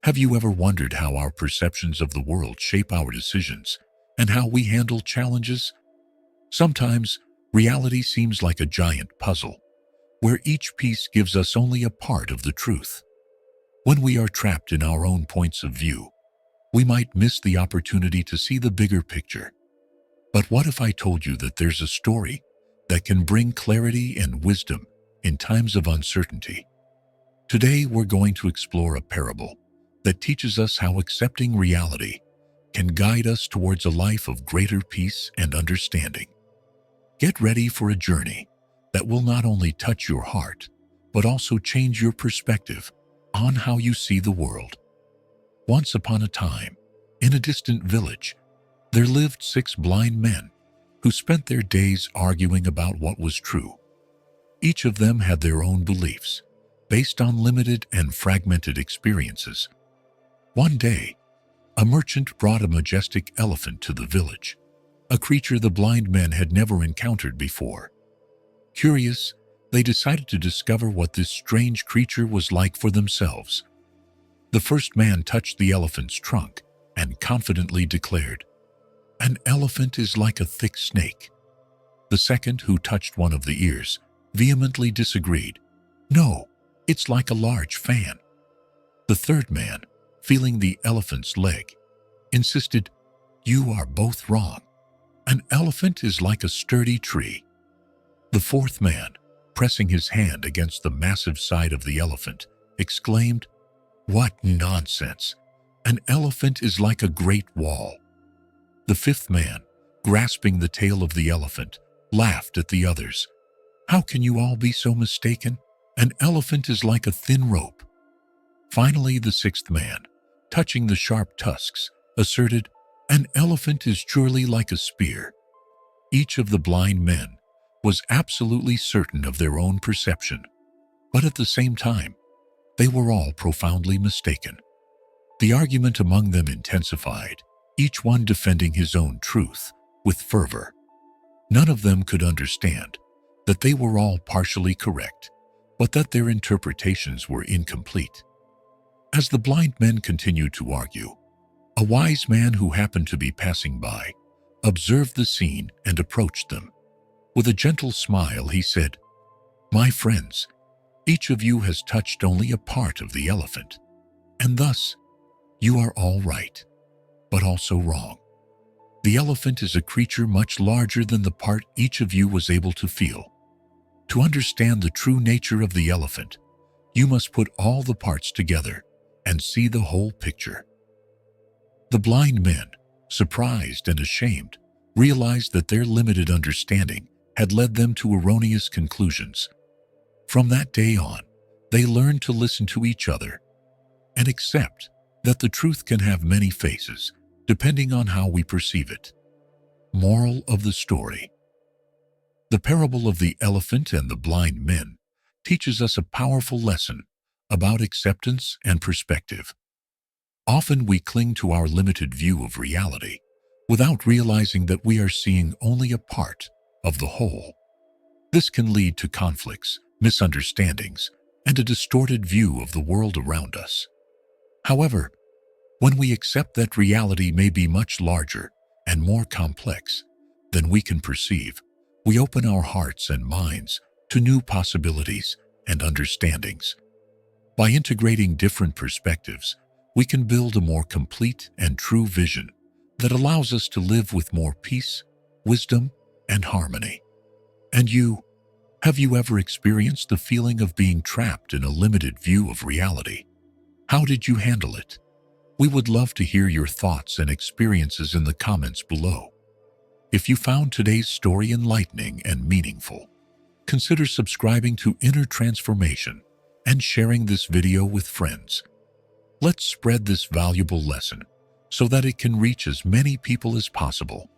Have you ever wondered how our perceptions of the world shape our decisions and how we handle challenges? Sometimes, reality seems like a giant puzzle, where each piece gives us only a part of the truth. When we are trapped in our own points of view, we might miss the opportunity to see the bigger picture. But what if I told you that there's a story that can bring clarity and wisdom in times of uncertainty? Today, we're going to explore a parable that teaches us how accepting reality can guide us towards a life of greater peace and understanding. Get ready for a journey that will not only touch your heart, but also change your perspective on how you see the world. Once upon a time, in a distant village, there lived 6 blind men who spent their days arguing about what was true. Each of them had their own beliefs, based on limited and fragmented experiences. One day, a merchant brought a majestic elephant to the village, a creature the blind men had never encountered before. Curious, they decided to discover what this strange creature was like for themselves. The first man touched the elephant's trunk and confidently declared, "An elephant is like a thick snake." The second, who touched one of the ears, vehemently disagreed. "No, it's like a large fan." The third man, feeling the elephant's leg, insisted, "You are both wrong. An elephant is like a sturdy tree." The fourth man, pressing his hand against the massive side of the elephant, exclaimed, "What nonsense! An elephant is like a great wall." The fifth man, grasping the tail of the elephant, laughed at the others. "How can you all be so mistaken? An elephant is like a thin rope." Finally, the sixth man, touching the sharp tusks, asserted, "An elephant is surely like a spear." Each of the blind men was absolutely certain of their own perception, but at the same time, they were all profoundly mistaken. The argument among them intensified, each one defending his own truth with fervor. None of them could understand that they were all partially correct, but that their interpretations were incomplete. As the blind men continued to argue, a wise man who happened to be passing by observed the scene and approached them. With a gentle smile, he said, "My friends, each of you has touched only a part of the elephant, and thus you are all right, but also wrong. The elephant is a creature much larger than the part each of you was able to feel. To understand the true nature of the elephant, you must put all the parts together and see the whole picture." The blind men, surprised and ashamed, realized that their limited understanding had led them to erroneous conclusions. From that day on, they learned to listen to each other and accept that the truth can have many faces, depending on how we perceive it. Moral of the story: the parable of the elephant and the blind men teaches us a powerful lesson about acceptance and perspective. Often we cling to our limited view of reality without realizing that we are seeing only a part of the whole. This can lead to conflicts, misunderstandings, and a distorted view of the world around us. However, when we accept that reality may be much larger and more complex than we can perceive, we open our hearts and minds to new possibilities and understandings. By integrating different perspectives, we can build a more complete and true vision that allows us to live with more peace, wisdom, and harmony. And you, have you ever experienced the feeling of being trapped in a limited view of reality? How did you handle it? We would love to hear your thoughts and experiences in the comments below. If you found today's story enlightening and meaningful, consider subscribing to Inner Transformation and sharing this video with friends. Let's spread this valuable lesson so that it can reach as many people as possible.